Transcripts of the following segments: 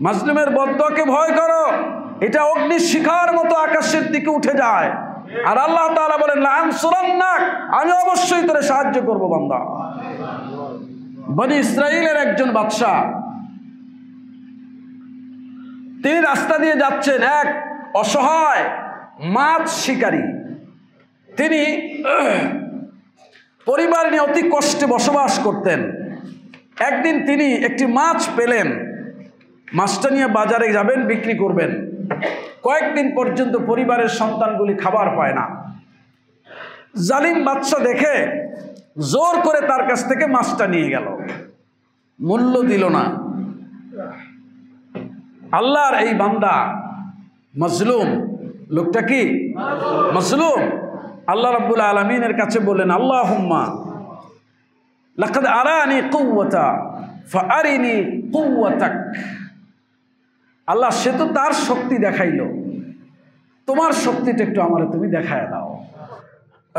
মাজলুমের বদদোয়াকে ভয় করো, এটা অগ্নি শিখার মতো আকাশের দিকে উঠে যায়। আর আল্লাহ তাআলা বলেন লানসুরান্নাক, আমি অবশ্যই তোরে সাহায্য করব বান্দা। বনি ইসরাইলের একজন বাদশা, তিনি রাস্তা দিয়ে যাচ্ছেন, এক অসহায় মাছ শিকারী, তিনি পরিবার নিয়ে অতি কষ্টে বসবাস করতেন। একদিন তিনি একটি মাছ পেলেন, মাছটা নিয়ে বাজারে যাবেন, বিক্রি করবেন। কয়েকদিন পর্যন্ত পরিবারের সন্তানগুলি খাবার পায় না। জালিম বাদশা দেখে জোর করে তার কাছ থেকে মাছটা নিয়ে গেল, মূল্য দিল না। আল্লাহর এই বান্দা মাজলুম, লোকটা কি মাজলুম, আল্লাহ রাব্বুল আলামিনের কাছে বললেন আল্লাহুম্মা লাকাদ আরানি কুওয়াতা ফাআরিনি কুওয়াতাক। আল্লাহ, সে তো তার শক্তি দেখাইলো, তোমার শক্তিটা একটু আমারে তুমি দেখায় দাও।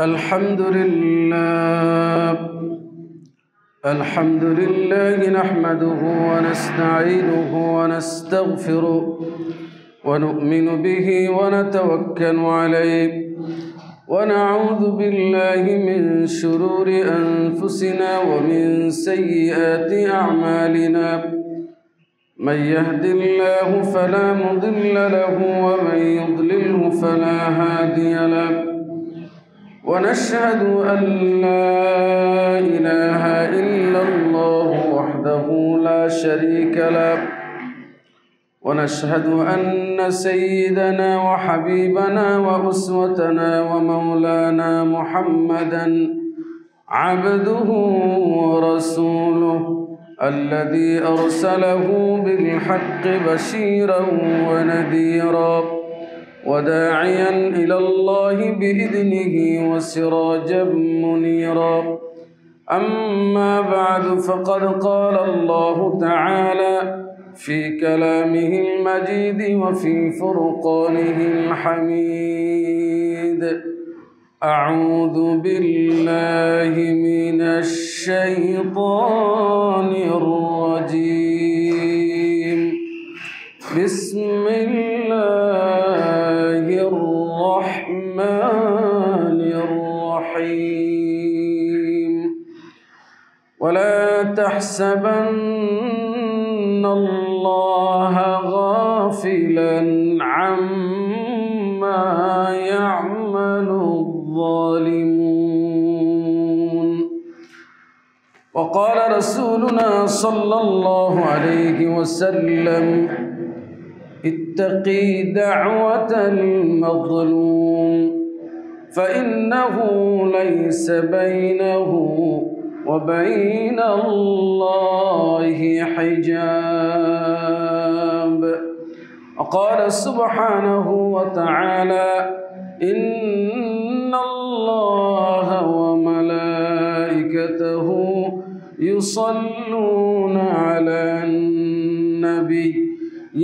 আলহামদুলিল্লাহ আলহামদুলিল্লাহি নাহমাদুহু ওয়া নাস্তাঈনুহু ওয়া নাস্তাগফিরুহু ওয়া নু'মিনু বিহি ওয়া নাতাওয়াক্কালু আলাইহি ওয়া না'উযু বিল্লাহি মিন শুরুরি আনফুসিনা ওয়া মিন সাইয়্যাতি আ'মালিনা। من يهد الله فلا مضل له ومن يضلله فلا هادي له ونشهد أن لا إله إلا الله وحده لا شريك له ونشهد أن سيدنا وحبيبنا وأسوتنا ومولانا محمدا عبده ورسوله الذي أرسله بالحق بشيرا ونذيرا وداعيا إلى الله بإذنه وسراجا منيرا. أما بعد، فقد قال الله تعالى في كلامه المجيد وفي فرقانه الحميد: أعوذ بالله من الشيطان الرجيم. بسم الله الرحمن الرحيم. ولا تحسبن الله غافلا عما يعمل الظالمون. وقال رسولنا صلى الله عليه وسلم: اتقي دعوة المظلوم فإنه ليس بينه وبين الله حجاب. وقال سبحانه وتعالى: إن الله وملائكته يصلون على النبي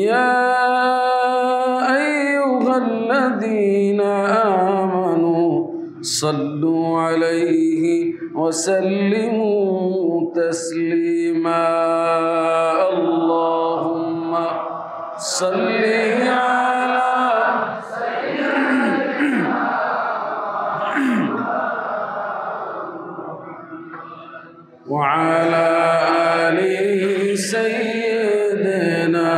يا أيها الذين آمنوا صلوا عليه وسلموا تسليما. اللهم صل على وعلى آل سيدنا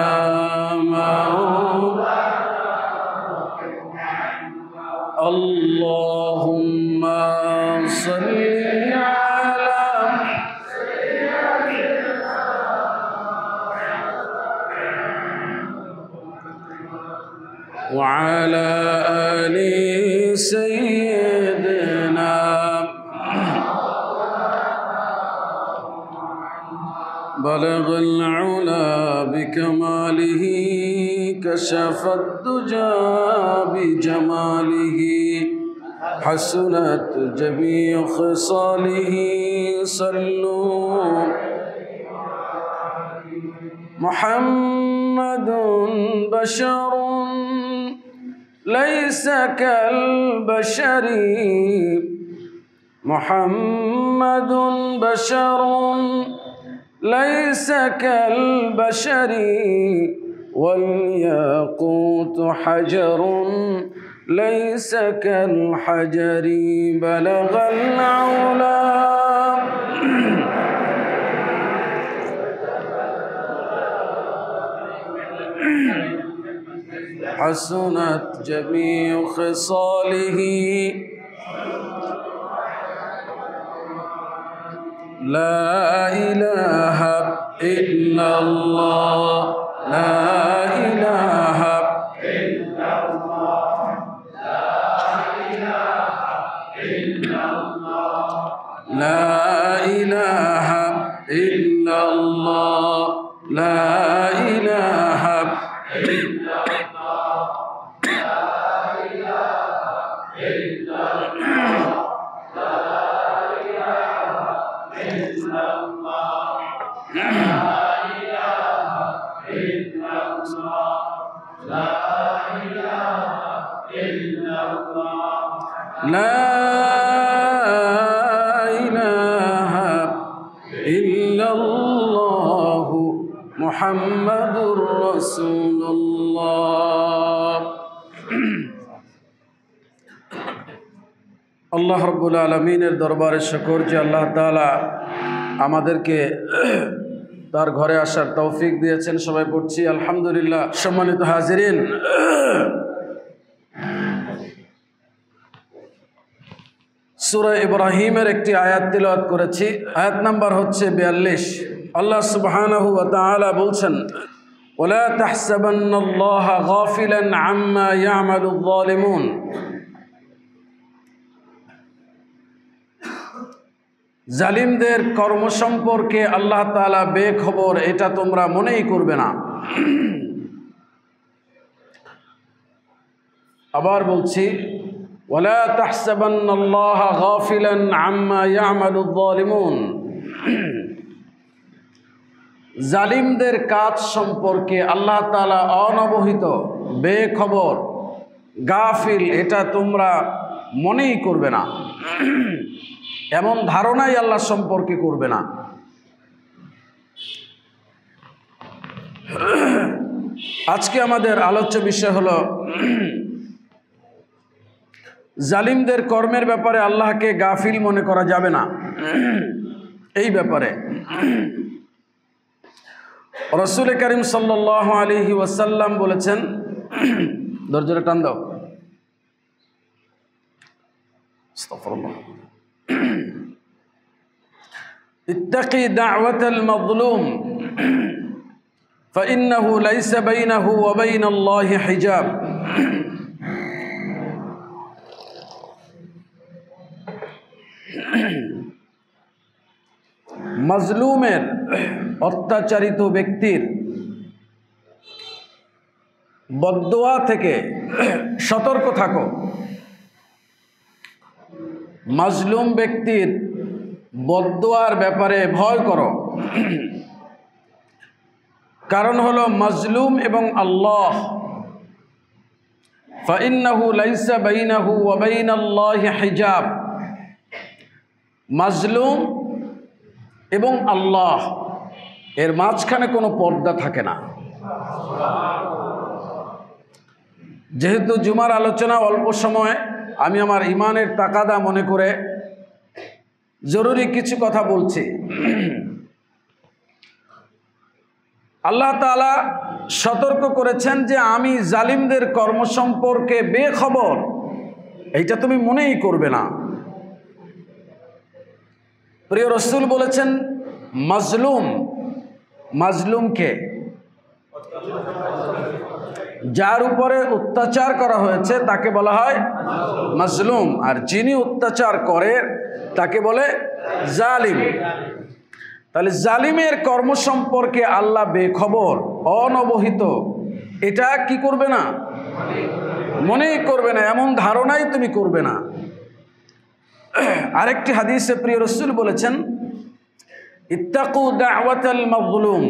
اللهم صل على وعلى آل سيدنا. بلغ العلا بكماله كشف الدجى بجماله حسنت جميع خصاله. صلوا. محمد بشر ليس كالبشر. محمد بشر ليس كالبشر والياقوت حجر ليس كالحجر بلغ العلا حسنت جميع خصاله لا إله إلا الله لا إله إلا الله لا إله إلا الله لا إله إلا الله لا إله إلا الله محمد رسول الله আল্লাহ রাব্বুল আলামিনের দরবারে শুকর যে আল্লাহ তাআলা আমাদেরকে তার ঘরে আসার তৌফিক দিয়েছেন। সবাই পড়ছি আলহামদুলিল্লাহ। সম্মানিত হাজিরিন, সূরা ইব্রাহিমের একটি আয়াত তিলাওয়াত করেছি। আয়াত নাম্বার হচ্ছে 42। আল্লাহ সুবহানাহু ওয়া তাআলা বলছেন, ওয়ালা তাহসাবান্নাল্লাহা গাফিলান আম্মা ইয়ামালুয যালিমুন। জালিমদের কর্ম সম্পর্কে আল্লাহ তাআলা বেখবর, এটা তোমরা মনেই করবে না। আবার বলছি, ওয়ালা তাহসাবান্নাল্লাহা গাফিলান আম্মা ইয়ামালুয যালিমুন। জালিমদের কাজ সম্পর্কে আল্লাহ তাআলা অনবহিত, বেখবর, গাফিল, এটা তোমরা মনেই করবে না, এমন ধারণাই আল্লাহ সম্পর্কে করবে না। আজকে আমাদের আলোচ্য বিষয় হলো জালিমদের কর্মের ব্যাপারে আল্লাহকে গাফিল মনে করা যাবে না। এই ব্যাপারে রাসূল করিম সাল্লাল্লাহু আলাইহি ওয়াসাল্লাম বলেছেন, দরজাটা টান দাও, আস্তাগফিরুল্লাহ, ইত্তাকি দাওয়াতাল মাজলুম ফাইন্নাহু লাইসা বাইনাহু ওয়া বাইনাল্লাহি হিজাব। মাজলুমের, অত্যাচারিত ব্যক্তির বদদোয়া থেকে সতর্ক থাকো। মাজলুম ব্যক্তির বদদোয়ার ব্যাপারে ভয় করো। কারণ হলো মাজলুম এবং আল্লাহ, ফাইন্নাহু লাইসা বাইনাহু ওয়া বাইনাল্লাহি হিজাব। মাজলুম এবং আল্লাহ এর মাঝখানে কোনো পর্দা থাকে না। যেহেতু জুমার আলোচনা অল্প সময়, আমি আমার ইমানের তাকাদা মনে করে জরুরি কিছু কথা বলছি। আল্লাহ তাআলা সতর্ক করেছেন যে আমি জালিমদের কর্ম সম্পর্কে বেখবর, এইটা তুমি মনেই করবে না। প্রিয় রাসূল বলেছেন, মাজলুম, মাজলুমকে, যার উপরে অত্যাচার করা হয়েছে তাকে বলা হয় মাজলুম, আর যিনি অত্যাচার করে তাকে বলে জালিম। তাহলে জালিমের কর্ম সম্পর্কে আল্লাহ বেখবর, অনবহিত, এটা কি করবে না? মনেই করবে না, এমন ধারণাই তুমি করবে না। আরেকটি হাদিসে প্রিয় রাসূল বলেছেন, ইত্তাকু দাওয়াতাল মাজলুম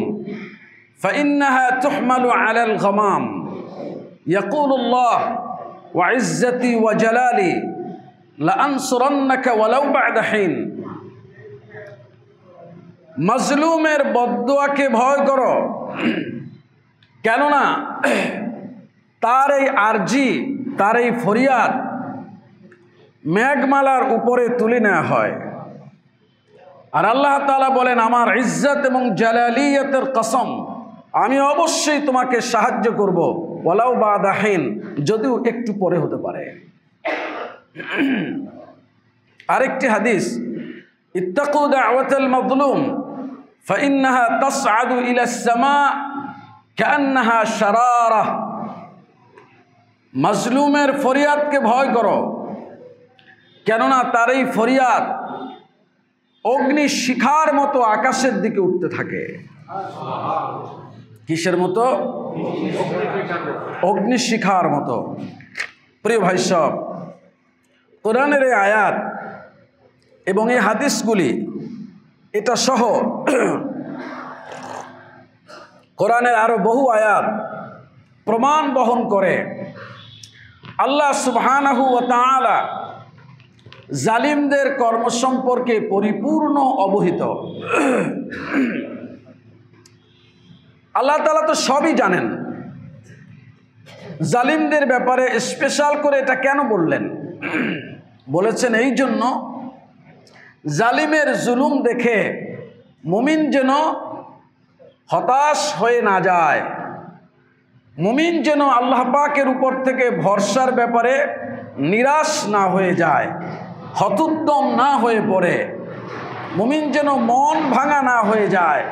ফাইন্নাহা তুহমালু আলাল গামাম ইয়াকুলুল্লাহ ওয়া ইজ্জতি ওয়া জালালি লাআনসুরান্নাকা ওয়ালাউ বা'দা হিন। মাজলুমের বদদোয়াকে ভয় করো, কেননা তার এই আরজি, তার এই ফরিয়াদ মেঘমালার উপরে তুলে নেওয়া হয়। আর আল্লাহ তাআলা বলেন, আমার ইজ্জত এবং জালালিয়াতের কসম, আমি অবশ্যই তোমাকে সাহায্য করব, ওয়ালাউ বাদা হিন, যদিও একটু পরে হতে পারে। আরেকটি হাদিস, ইত্তাকু দাওয়াতাল মাজলুম ফাইন্নাহা তাসআদু ইলাস সামা কান্নাহা শারারা। মাজলুমের ফরিয়াদকে ভয় করো, কেননা তার এই ফরিয়াদ অগ্নি শিখার মতো আকাশের দিকে উঠতে থাকে। কিসের মতো? অগ্নি শিখার মতো। প্রিয় ভাই সব, কোরআনের এই আয়াত এবং এই হাদিসগুলি এটা সহ কোরআনের আরো বহু আয়াত প্রমাণ বহন করে আল্লাহ সুবহানাহু ওয়া তাআলা জালিমদের কর্ম সম্পর্কে পরিপূর্ণ অবহিত। আল্লাহ তাআলা তো সবই জানেন। জালিমদের ব্যাপারে স্পেশাল করে এটা কেন বললেন? বলেছেন এই জন্য, জালিমের জুলুম দেখে মুমিন যেন হতাশ হয়ে না যায়, মুমিন যেন আল্লাহ পাকের উপর থেকে ভরসার ব্যাপারে নিরাশ না হয়ে যায়, হতোদ্যম না হয়ে পড়ে, মুমিন যেন মন ভাঙা না হয়ে যায়।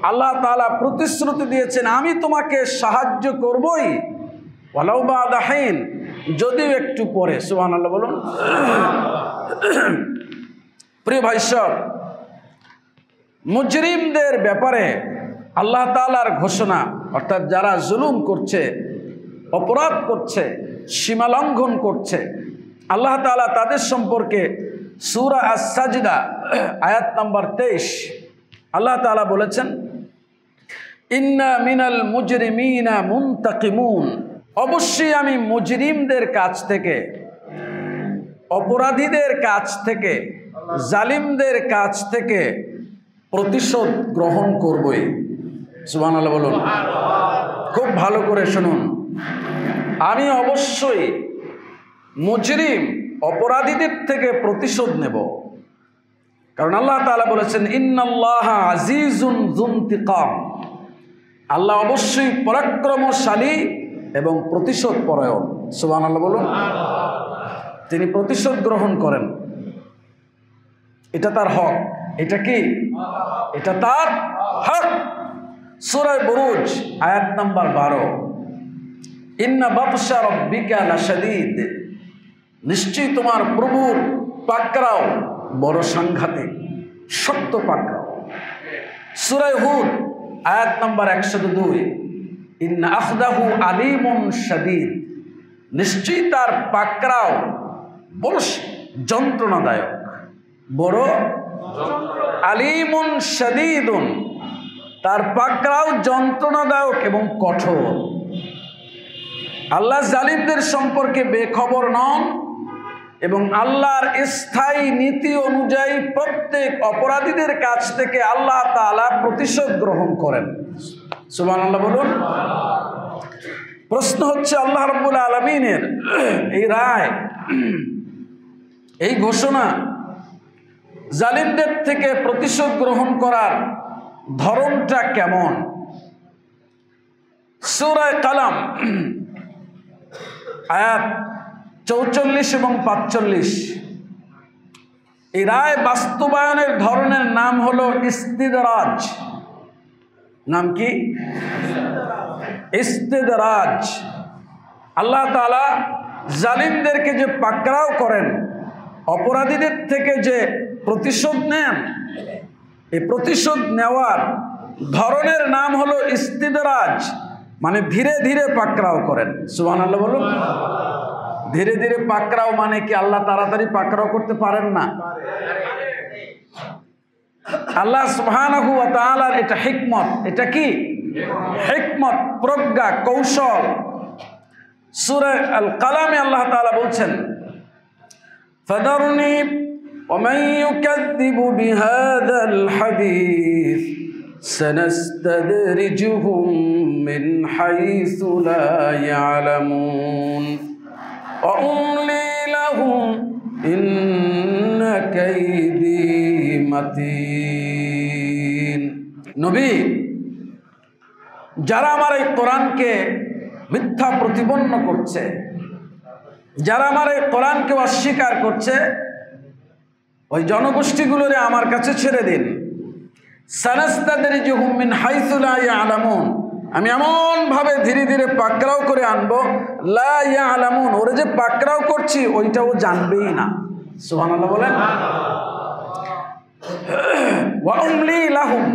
আল্লাহ তাআলা প্রতিশ্রুতি দিয়েছেন, আমি তোমাকে সাহায্য করবই, ওয়ালাউ বাদা হিন, যদিও একটু পরে। সুবহানাল্লাহ বলুন। প্রিয় ভাই সব, মুজরিমদের ব্যাপারে আল্লাহ তাআলার ঘোষণা, অর্থাৎ যারা জুলুম করছে, অপরাধ করছে, সীমালঙ্ঘন করছে, আল্লাহ তাআলা তাদের সম্পর্কে সূরা আস-সাজদা আয়াত নম্বর 23 আল্লাহ তাআলা বলেছেন, ইন্না মিনাল মুজরিমিনা মুনতাকিমুন, অবশ্যই আমি মুজরিমদের কাছ থেকে, অপরাধীদের কাছ থেকে, জালিমদের কাছ থেকে প্রতিশোধ গ্রহণ করবই। সুবহানাল্লাহ বলুন। খুব ভালো করে শুনুন, আমি অবশ্যই মুজরিম অপরাধীদের থেকে প্রতিশোধ নেব। কারণ আল্লাহ তাআলা বলেছেন, ইন্নাল্লাহা আজিজুন যুনতিকাম, আল্লাহ অবশ্যই পরাক্রমশালী এবং প্রতিশোধ পরায়ণ। সুবহানাল্লাহ বলুন। তিনি প্রতিশোধ গ্রহণ করেন, এটা তার হক। এটা কি? এটা তার হক। সূরা বুরুজ আয়াত নাম্বার 12, ইন্না বাতশা রাব্বিকা লাশাদীদ, নিশ্চয়ই তোমার প্রভুর পাকড়াও বড় সাংঘাতিক, শক্ত পাকড়াও। সূরা হুদ আয়াত নাম্বার 102, ইন্না আখদাহু আলীমুন শাদীদ, নিশ্চয়ই তার পাকড়াও বড় যন্ত্রণাদায়ক, বড় আলীমুন শাদীদুন, তার পাকড়াও যন্ত্রণাদায়ক এবং কঠোর। আল্লাহ জালিমদের সম্পর্কে বেখবর নন এবং আল্লাহর স্থায়ী নীতি অনুযায়ী প্রত্যেক অপরাধীদের কাছ থেকে আল্লাহ তাআলা প্রতিশোধ গ্রহণ করেন। সুবহানাল্লাহ বলুন। প্রশ্ন হচ্ছে, আল্লাহ রাব্বুল আলামিনের এই রায়, এই ঘোষণা, জালিমদের থেকে প্রতিশোধ গ্রহণ করার ধরনটা কেমন? সূরা কালাম আয়াত 44 এবং 45, এই রায় বাস্তবায়নের ধরনের নাম হলো ইস্তিদরাজ। নাম কি? ইস্তিদরাজ। আল্লাহ তাআলা জালিমদেরকে যে পাকড়াও করেন, অপরাধীদের থেকে যে প্রতিশোধ নেন, এই প্রতিশোধ নেওয়ার ধরনের নাম হলো ইস্তিদরাজ, মানে ধীরে ধীরে পাকড়াও করেন। সুবহানাল্লাহ বলুন। ধীরে ধীরে পাকড়াও মানে কি আল্লাহ তাড়াতাড়ি পাকড়াও করতে পারেন না। আল্লাহ সুবহানাহু ওয়া তাআলার এটা হিকমত। এটা কি? হিকমত, প্রজ্ঞা, কৌশল। সূরা আল কালামে আল্লাহ তাআলা বলছেন, ফাদারনি ওয়া মান ইউকাযযিবু বিহাযাল হাদীস سنستدرجهم من حيث لا يعلمون وأملي لهم إن كيدي متين নবী যারা আমার এই কোরআনকে মিথ্যা প্রতিপন্ন করছে, যারা আমার এই কোরআনকে অস্বীকার করছে, ওই জনগোষ্ঠীগুলোরে আমার কাছে ছেড়ে দিন। সানাস্তাদরিজুহুম মিন হাইসু লা ইয়ালামুন, আমি এমন ভাবে ধীরে ধীরে পাকড়াও করে আনবো, লা ইয়ালামুন, ওরে যে পাকড়াও করছি ওইটা ও জানবেই না। সুবহানাল্লাহ বলেন। ওয়া উমলি লাহুম,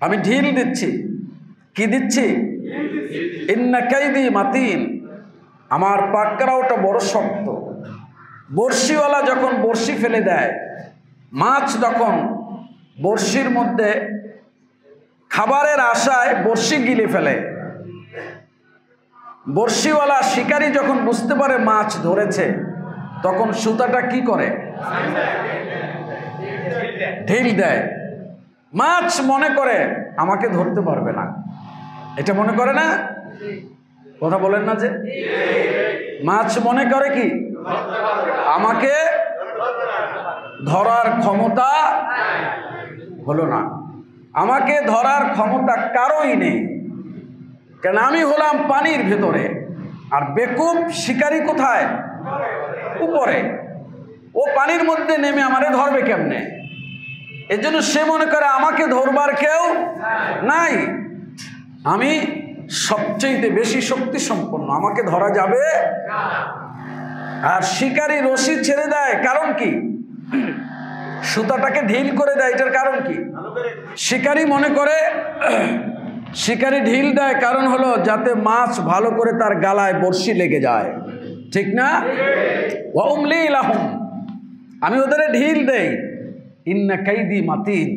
আমি ঢিল দিচ্ছি। কি দিচ্ছি? ইন্না কাইদি মাতিন, আমার পাকড়াওটা বড় শক্ত। বড়শিওয়ালা যখন বড়শি ফেলে দেয়, মাছ যখন বড়শির মধ্যে খাবারের আশায় বড়শি গিলে ফেলে, বড়শিওয়ালা শিকারী যখন বুঝতে পারে মাছ ধরেছে, তখন সুতাটা কি করে? ঢিল দেয়। মাছ মনে করে আমাকে ধরতে পারবে না, এটা মনে করে না? কথা বলেন না যে? মাছ মনে করে কি আমাকে ধরার ক্ষমতা হলো না, আমাকে ধরার ক্ষমতা কারোই নেই, কেন আমি হলাম পানির ভেতরে, আর বেকুব শিকারী কোথায়? উপরে। ও পানির মধ্যে নেমে আমারে ধরবে কেমনে? এর জন্য সে মনে করে আমাকে ধরবার কেউ নাই, আমি সবচেয়ে বেশি শক্তি সম্পন্ন, আমাকে ধরা যাবে। আর শিকারী রশি ছেড়ে দেয়, কারণ কি? সুতাটাকে ঢিল করে দেয়, এটার কারণ কি? শিকারী মনে করে, শিকারী ঢিল দেয় কারণ হলো যাতে মাছ ভালো করে তার গালায় বড়শি লেগে যায়, ঠিক না? ওয়া উমলি লাহুম, আমি ওদের ঢিল দেই। ইন্না কাইদি মাতিন,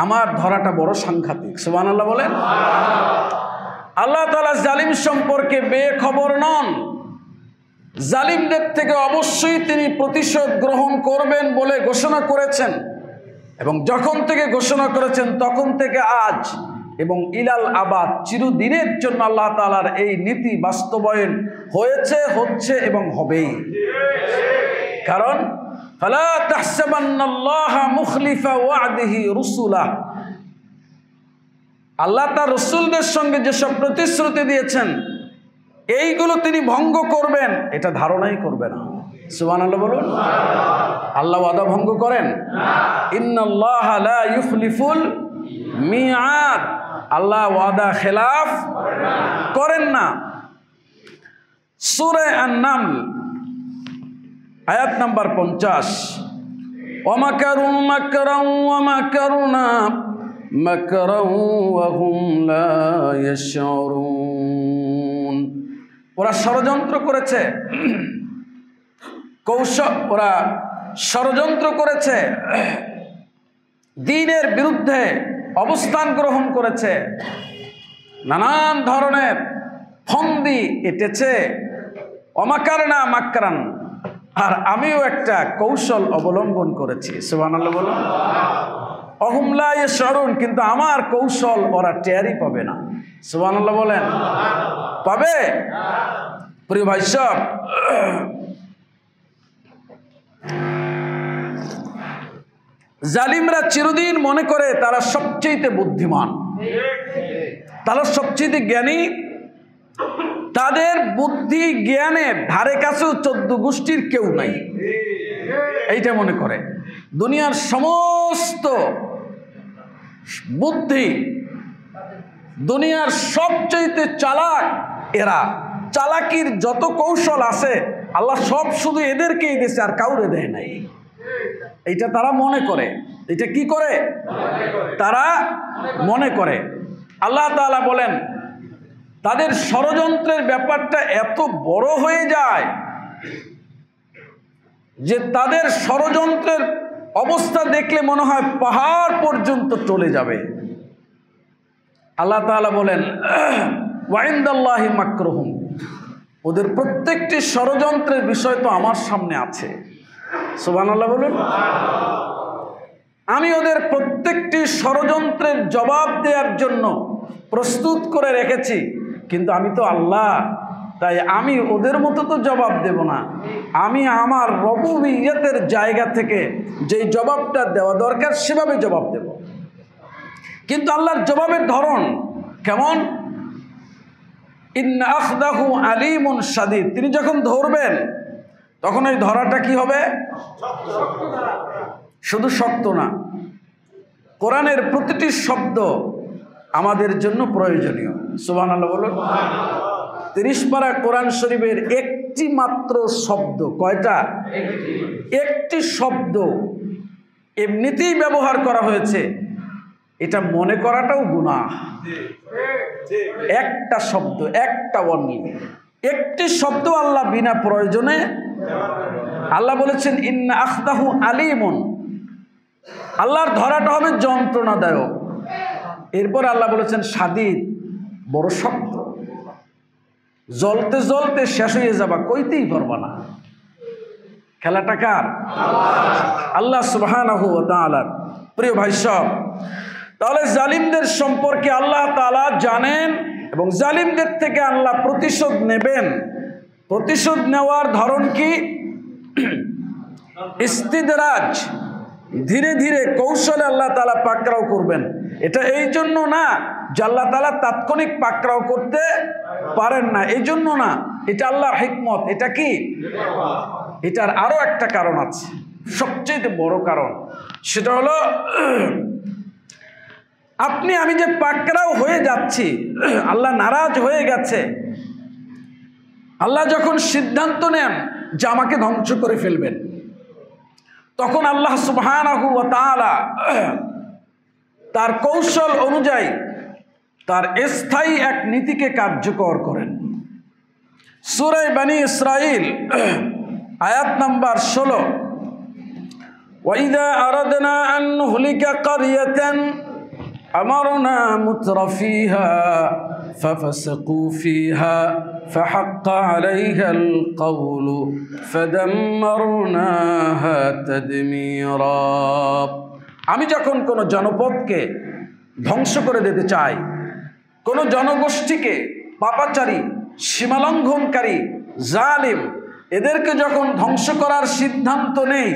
আমার ধরাটা বড় সাংঘাতিক। সুবহানাল্লাহ বলেন। আল্লাহ তাআলা জালিম সম্পর্কে বেখবর নন। জালিমদের থেকে অবশ্যই তিনি প্রতিশোধ গ্রহণ করবেন বলে ঘোষণা করেছেন, এবং যখন থেকে ঘোষণা করেছেন তখন থেকে আজ এবং ইলাল আবাদ, চিরদিনের জন্য আল্লাহ তাআলার এই নীতি বাস্তবায়ন হয়েছে, হচ্ছে এবং হবেই। কারণ ফালা তাহসাবান্নাল্লাহা মুখলিফা ওয়া'দিহি রুসুলাহ, আল্লাহ তার রসুলদের সঙ্গে যেসব প্রতিশ্রুতি দিয়েছেন এইগুলো তিনি ভঙ্গ করবেন এটা ধারণাই করবে না। সুবহানাল্লাহ বলুন। আল্লাহ ওয়াদা ভঙ্গ করেন? ইন্নাল্লাহা লা ইউখলিফুল মিআদ, আল্লাহ ওয়াদা খেলাফ করেন না। সূরা আন-নামল আয়াত নাম্বার 50, ওয়ামাকারু মাকরান ওয়া মাকারনা মাকরান ওয়া হুম লা ইয়াশউরুন, ওরা ষড়যন্ত্র করেছে, ওরা ষড়যন্ত্র করেছে, দ্বীনের বিরুদ্ধে অবস্থান গ্রহণ করেছে, নানান ধরনের ফন্দি এঁটেছে। অমাকারনা মাকরান, আর আমিও একটা কৌশল অবলম্বন করেছি। সুবহানাল্লাহ বলুন। অহুম লা ইয়াশউরুন, কিন্তু আমার কৌশল ওরা টেরই পাবে না। সুবহানাল্লাহ বলেন। পাবে? প্রিয় ভাই সব, জালিমরা চিরদিন মনে করে তারা সবচেয়ে বুদ্ধিমান, তারা সবচেয়ে জ্ঞানী, তাদের বুদ্ধি জ্ঞানের ধারে কাছেও 14 গোষ্ঠীর কেউ নাই, এইটা মনে করে। দুনিয়ার সমস্ত বুদ্ধি, দুনিয়ার সবচেয়ে চালাক এরা, চালাকির যত কৌশল আছে আল্লাহ সব শুধু এদেরকেই দিয়েছে, আর কাউরে দেয় নাই। এইটা তারা মনে করে। এটা কি করে? তারা মনে করে। আল্লাহ তাআলা বলেন তাদের ষড়যন্ত্রের ব্যাপারটা এত বড় হয়ে যায় যে তাদের ষড়যন্ত্রের অবস্থা দেখলে মনে হয় পাহাড় পর্যন্ত চলে যাবে। আল্লাহ তাআলা বলেন ওয়া ইনদাল্লাহি মাকরুহুম, ওদের প্রত্যেকটি ষড়যন্ত্রের বিষয় তো আমার সামনে আছে। সুবহানাল্লাহ বলুন। আমি ওদের প্রত্যেকটি ষড়যন্ত্রের জবাব দেওয়ার জন্য প্রস্তুত করে রেখেছি, কিন্তু আমি তো আল্লাহ, তাই আমি ওদের মতো তো জবাব দেব না। আমি আমার রবুবিয়তের জায়গা থেকে যেই জবাবটা দেওয়া দরকার সেভাবে জবাব দেব। কিন্তু আল্লাহর জবাবের ধরন কেমন? ইন্না আখদাহু আলিমুন শাদীদ। তিনি যখন ধরবেন তখন ওই ধরাটা কি হবে? শুধু শক্ত না, কোরআনের প্রতিটি শব্দ আমাদের জন্য প্রয়োজনীয়। সুবহানাল্লাহ বলুন। 30 পারা কোরআন শরীফের একটি মাত্র শব্দ, কয়টা? একটি শব্দ এমনিতেই ব্যবহার করা হয়েছে, এটা মনে করাটাও গুনাহ। একটা শব্দ, একটা অনলি একটি শব্দ আল্লাহ বিনা প্রয়োজনে, আল্লাহ বলেছেন ইন্না আখদাহু আলিমুন, আল্লাহর ধরাটা হবে যন্ত্রণাদায়ক। এরপর আল্লাহ বলেছেন শাদীদ, বড় শক্ত, জ্বলতে জ্বলতে শেষ হয়ে যাবা, কইতেই পারবা না। খেলাটা কার? আল্লাহ সুবহানাহু ওয়া তাআলার। প্রিয় ভাই সব, তাহলে জালিমদের সম্পর্কে আল্লাহ তাআলা জানেন এবং জালিমদের থেকে আল্লাহ প্রতিশোধ নেবেন। প্রতিশোধ নেওয়ার ধরন কি? ইস্তিদরাজ, ধীরে ধীরে কৌশলে আল্লাহ তাআলা পাকড়াও করবেন। এটা এই জন্য না যে আল্লাহ তাআলা তাৎক্ষণিক পাকড়াও করতে পারেন না, এই জন্য না, এটা আল্লাহর হিকমত। এটা কি? এটার আরো একটা কারণ আছে, সবচেয়ে বড় কারণ। সেটা হলো আপনি আমি যে পাকড়াও হয়ে যাচ্ছি, আল্লাহ নারাজ হয়ে গেছে, আল্লাহ যখন সিদ্ধান্ত নেন যে আমাকে ধ্বংস করে ফেলবেন, তখন আল্লাহ সুবহানাহু ওয়া তাআলা তার কৌশল অনুযায়ী তার স্থায়ী এক নীতিকে কার্যকর করেন। সূরা বনী ইসরাঈল আয়াত নাম্বার 16, ওয়াইদা আরাদনা আন নুহলিকা কারিয়াতান আমারনা মুতরাফিহা ফাফাসাকু ফিহা ফাহাক্কা আলাইহাল কওলু ফাদাম্মারনাহা তাদমীরা। আমি যখন কোনো জনপদকে ধ্বংস করে দিতে চাই, কোনো জনগোষ্ঠীকে, পাপাচারী, সীমালঙ্ঘনকারী, জালিম, এদেরকে যখন ধ্বংস করার সিদ্ধান্ত নেই,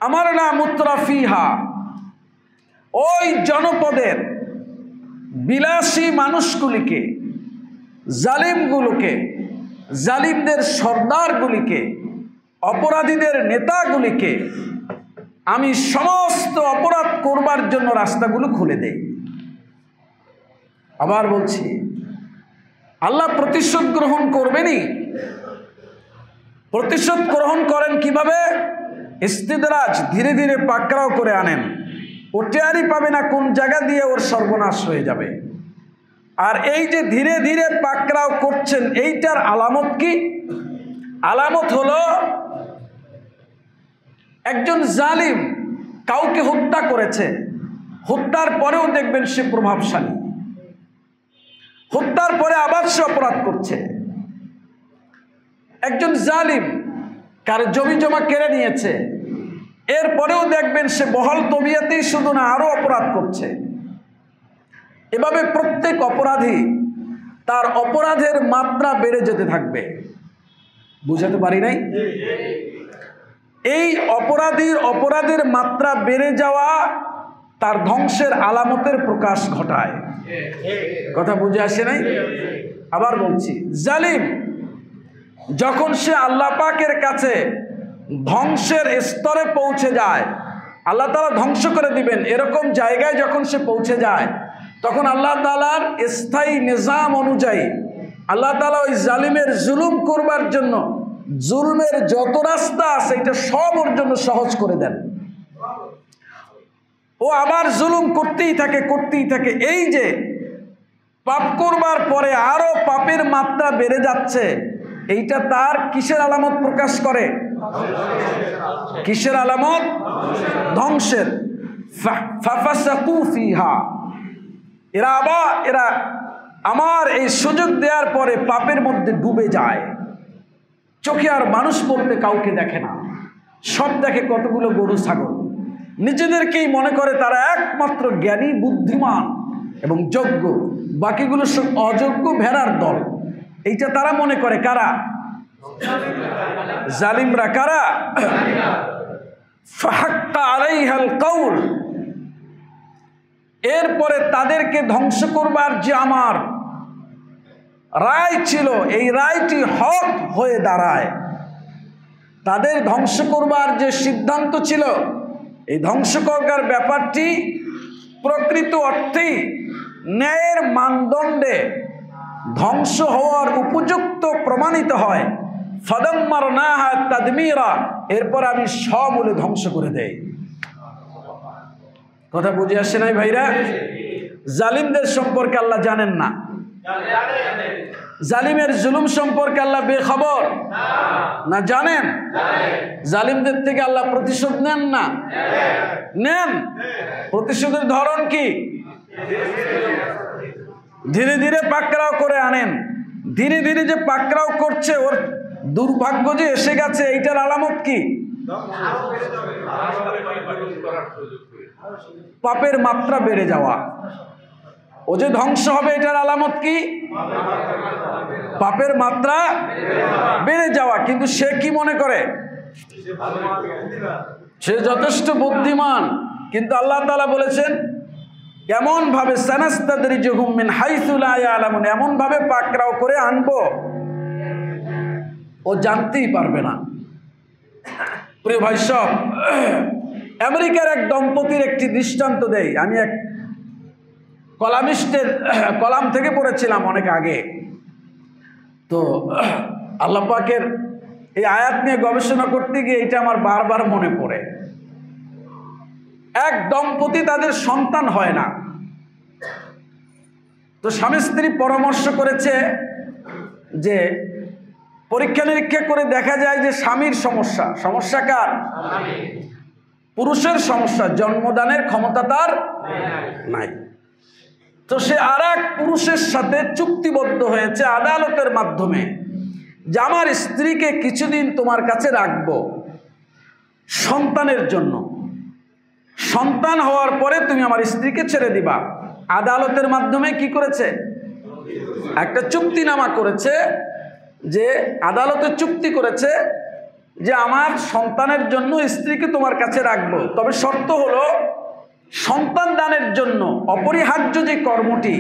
আমারনা মুতরাফিহা, ওই জনপদের বিলাসী মানুষগুলিকে, জালিমগুলোকে, জালিমদের সর্দারগুলিকে, অপরাধীদের নেতাগুলিকে আমি সমস্ত অপরাধ করবার জন্য রাস্তাগুলো খুলে দেই। আবার বলছি, আল্লাহ প্রতিশোধ গ্রহণ করবেনই। প্রতিশোধ গ্রহণ করেন কিভাবে? ইস্তিদরাজ, ধীরে ধীরে পাকড়াও করে আনেন। ও টেয়ারই পাবে না কোন জায়গা দিয়ে ওর সর্বনাশ হয়ে যাবে। আর এই যে ধীরে ধীরে পাকড়াও করছেন, এইটার আলামত কি? আলামত হলো একজন জালিম কাউকে হত্যা করেছে, হত্যার পরেও দেখবেন সে প্রভাবশালী, হত্যার পরে আবার সে অপরাধ করছে। একজন জালিম কার জমি জমা কেড়ে নিয়েছে, এরপরেও দেখবেন সে বহাল তবিয়তেই শুধু না, আরো অপরাধ করছে। এভাবে প্রত্যেক অপরাধী তার অপরাধের মাত্রা বেড়ে যেতে থাকবে। বুঝাতে পারি নাই? এই অপরাধের মাত্রা বেড়ে যাওয়া তার ধ্বংসের আলামতের প্রকাশ ঘটায়। কথা বুঝে আসে নাই? আবার বলছি, জালিম যখন সে আল্লাহ পাকের কাছে ধ্বংসের স্তরে পৌঁছে যায়, আল্লাহ তাআলা ধ্বংস করে দিবেন এরকম জায়গায় যখন সে পৌঁছে যায়, তখন আল্লাহ তাআলার স্থায়ী নিজাম অনুযায়ী আল্লাহ তাআলা ওই জালিমের জুলুম করবার জন্য জুলুমের যত রাস্তা আছে এটা সব ওর জন্য সহজ করে দেন। ও আবার জুলুম করতেই থাকে। এই যে পাপ করবার পরে আরো পাপের মাত্রা বেড়ে যাচ্ছে, এইটা তার কিসের আলামত প্রকাশ করে? কিসের আলামত? ধ্বংসের। ফাফাসাকু ফিহা, এরা আমার এই সুযোগ দেওয়ার পরে পাপের মধ্যে ডুবে যায়। চোখে আর মানুষ বলতে কাউকে দেখে না, সব দেখে কতগুলো গরু ছাগল। নিজেদেরকেই মনে করে তারা একমাত্র জ্ঞানী, বুদ্ধিমান এবং যোগ্য, বাকিগুলো সব অযোগ্য ভেড়ার দল। এইটা তারা মনে করে। কারা? জালিমরা। কারা? ফাহাক্কা আলাইহাল কাউল। এরপরে তাদেরকে ধ্বংস করবার যে আমার রায় ছিল, এই রায়টি হক হয়ে দাঁড়ায়। তাদের ধ্বংস করবার যে সিদ্ধান্ত ছিল, এই ধ্বংস করবার ব্যাপারটি প্রকৃত অর্থেই ন্যায়ের মানদণ্ডে ধ্বংস হওয়ার উপযুক্ত প্রমাণিত হয়। ফাদাম্মারনাহা তাদমীরা, এরপর আমি সমূলে ধ্বংস করে দেই। কথা বুঝে আসে নাই ভাইরা? জালিমদের সম্পর্কে আল্লাহ জানেন না? জালিমের জুলুম সম্পর্কে আল্লাহ বেখবর না? জানেন? জালিমদের থেকে আল্লাহ প্রতিশোধ নেন না? নেন। প্রতিশোধের ধরন কি? ধীরে ধীরে পাকড়াও করে আনেন। ধীরে ধীরে যে পাকড়াও করছে, ওর দুর্ভাগ্য যে এসে গেছে, এইটার আলামত কি? পাপের মাত্রা বেড়ে যাওয়া। ও যে ধ্বংস হবে, এটার আলামত কি? পাপের মাত্রা বেড়ে যাওয়া। কিন্তু সে কি মনে করে? সে যথেষ্ট বুদ্ধিমান। কিন্তু আল্লাহ তাআলা বলেছেন এমন ভাবে সানাস্তাদরিজুহুম মিন হাইসু লা ইয়ালামুন, এমন ভাবে পাকড়াও করে আনবো ও জানতেই পারবে না। প্রিয় ভাই সব, আমেরিকার এক দম্পতির একটি দৃষ্টান্ত দেই। আমি এক কলামিস্টের কলাম থেকে পড়েছিলাম অনেক আগে। তো আল্লাহ পাকের এই আয়াত নিয়ে গবেষণা করতে গিয়ে এটা আমার বারবার মনে পড়ে। এক দম্পতি, তাদের সন্তান হয় না। তো স্বামী স্ত্রী পরামর্শ করেছে যে পরীক্ষা নিরীক্ষা করে দেখা যায় যে স্বামীর সমস্যা। সমস্যা কার? পুরুষের সমস্যা। জন্মদানের ক্ষমতা তার নাই। তো সে আর এক পুরুষের সাথে চুক্তিবদ্ধ হয়েছে আদালতের মাধ্যমে যে আমার স্ত্রীকে কিছুদিন তোমার কাছে রাখবো সন্তানের জন্য। সন্তান হওয়ার পরে তুমি আমার স্ত্রীকে ছেড়ে দিবা। আদালতের মাধ্যমে কি করেছে? একটা চুক্তিনামা করেছে, যে আদালতে চুক্তি করেছে যে আমার সন্তানের জন্য স্ত্রীকে তোমার কাছে রাখবো, তবে শর্ত হলো সন্তান দানের জন্য অপরিহার্য যে কর্মটি,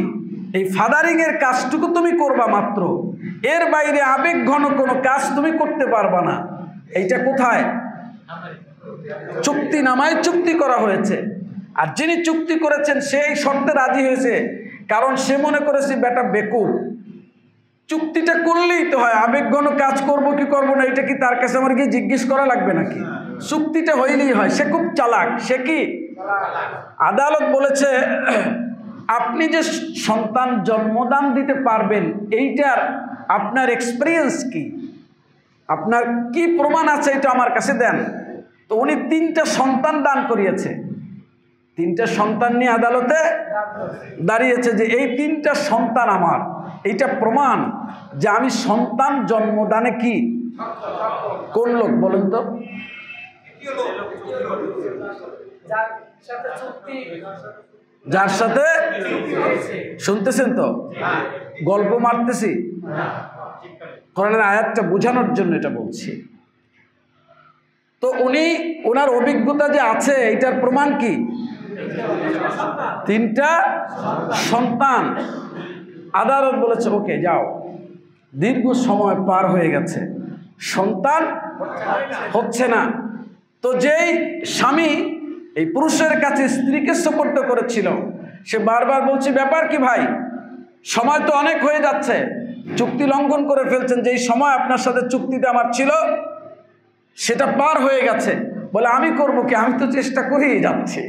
এই ফাদারিং এর কাজটুকু তুমি করবা মাত্র। এর বাইরে আবেগ ঘন কোনো কাজ তুমি করতে পারবা না। এইটা কোথায়? চুক্তিনামায় চুক্তি করা হয়েছে। আর যিনি চুক্তি করেছেন সেই শর্তে রাজি হয়েছে, কারণ সে মনে করেছে বেটা বেকুব, চুক্তিটা করলেই তো হয়, আবেগ ঘন কাজ করব কি করব না এটা কি তার কাছে আমার গিয়ে জিজ্ঞেস করা লাগবে নাকি? চুক্তিটা হইলেই হয়। সে খুব চালাক। সে কি? আদালত বলেছে আপনি যে সন্তান জন্মদান দিতে পারবেন, এইটার আপনার এক্সপিরিয়েন্স কি, আপনার কি প্রমাণ আছে, এটা আমার কাছে দেন। তো উনি 3টা সন্তান দান করিয়েছে। 3টা সন্তান নিয়ে আদালতে দাঁড়িয়েছে যে এই 3টা সন্তান আমার, এইটা প্রমাণ যে আমি সন্তান জন্মদানে কি। কোন লোক বলেন তো? যার সাথে শুনতেছেন তো, গল্প মারতেছি, কোরআনের আয়াতটা বোঝানোর জন্য এটা বলছি। তো উনি ওনার অভিজ্ঞতা যে আছে, এটার প্রমাণ কি? 3টা সন্তান। আদালত বলেছে ওকে যাও। দীর্ঘ সময় পার হয়ে গেছে, সন্তান হচ্ছে না। তো যেই স্বামী এই পুরুষের কাছে স্ত্রীকে সুপর্দ করেছিল, সে বারবার বলছে ব্যাপার কি ভাই, সময় তো অনেক হয়ে যাচ্ছে, চুক্তি লঙ্ঘন করে ফেলছেন। যেই সময় আপনার সাথে চুক্তিতে আমার ছিল সেটা পার হয়ে গেছে। বলে আমি করব কি, আমি তো চেষ্টা করেই যাচ্ছি।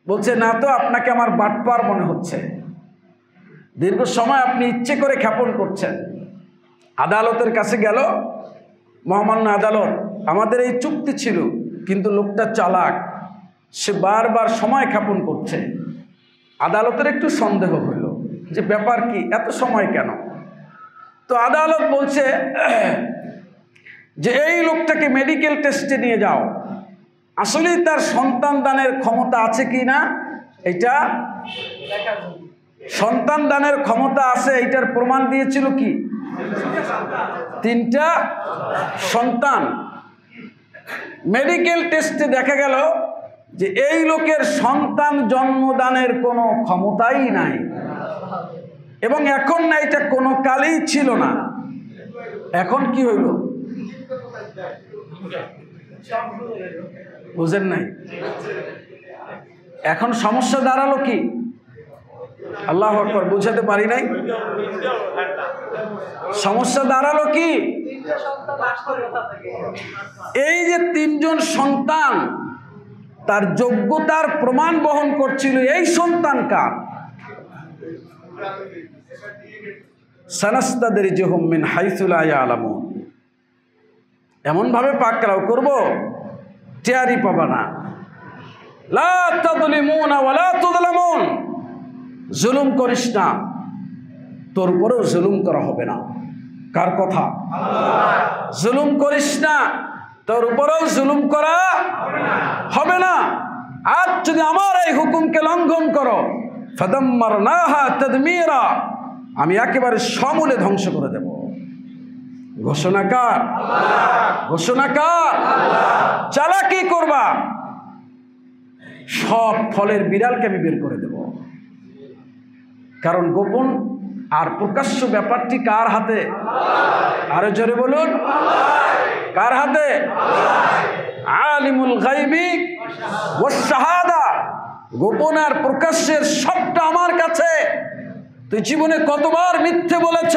বলছে না তো, আপনাকে আমার বাটপার মনে হচ্ছে, দীর্ঘ সময় আপনি ইচ্ছে করে ক্ষেপণ করছেন। আদালতের কাছে গেল, মহামান্য আদালত আমাদের এই চুক্তি ছিল, কিন্তু লোকটা চালাক, সে বারবার সময় ক্ষেপণ করছে। আদালতের একটু সন্দেহ হইল যে ব্যাপার কি, এত সময় কেন? তো আদালত বলছে যে এই লোকটাকে মেডিকেল টেস্টে নিয়ে যাও। আসলে তার সন্তান দানের ক্ষমতা আছে কি না, এটা সন্তান দানের ক্ষমতা আছে, এটার প্রমাণ দিয়েছিল কি? 3টা সন্তান। মেডিকেল টেস্টে দেখা গেল যে এই লোকের সন্তান জন্মদানের কোনো ক্ষমতাই নাই, এবং এখন না, এটা কোনো কালেই ছিল না। এখন কি হইল বুঝেন নাই? এখন সমস্যা দাঁড়ালো কি? আল্লাহু আকবার, বুঝাতে পারি নাই। সমস্যা দাঁড়ালো কি? এই যে 3জন সন্তান তার যোগ্যতার প্রমাণ বহন করছিল, এই সন্তান কার? সানাস্তাদরিজুহুম মিন হাইসু লা ইয়ালামুন। এমন ভাবে পাকড়াও করব টেয়ারি পাবা না। লা তাযলিমুনা ওয়া লা তুযলামুন। জুলুম করিস না, তোর উপরেও জুলুম করা হবে না। কার কথা? আল্লাহ। জুলুম করিস না, তোর উপরেও জুলুম করা হবে না। আর যদি আমার এই হুকুমকে লঙ্ঘন করো, ফাদাম্মারনাহা তাদমীরা, আমি একেবারে সমূলে ধ্বংস করে দেব। ঘোষণা কার? আল্লাহ। ঘোষণা কার? আল্লাহ। চালাকি করবা, সব ফলের বিড়ালকে আমি বের করে দেব। কারণ গোপন আর প্রকাশ্য ব্যাপারটি কার হাতে? আরো জোরে বলুন, কার হাতে? আলিমুল গায়বি ওয়াস শাহাদা। গোপন আর প্রকাশ্যের সবটা আমার কাছে। তুই জীবনে কতবার মিথ্যে বলেছ,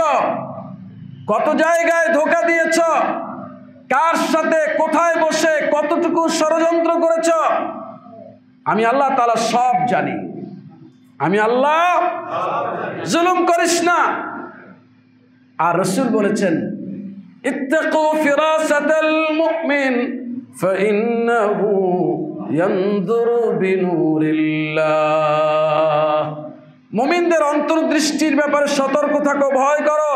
কত জায়গায় ধোঁকা দিয়েছ, কার সাথে কোথায় বসে কতটুকু ষড়যন্ত্র করেছ, আমি আল্লাহ তাআলা সব জানি। আমি আল্লাহ। জুলুম করিস না। আর রাসূল বলেছেন, ইত্তাকু ফিরাসাতাল মুমিন ফাইন্নাহু ইয়ানজুরু বিনুরিল্লাহ। মুমিনদের অন্তর্দৃষ্টির ব্যাপারে সতর্ক থাকো, ভয় করো।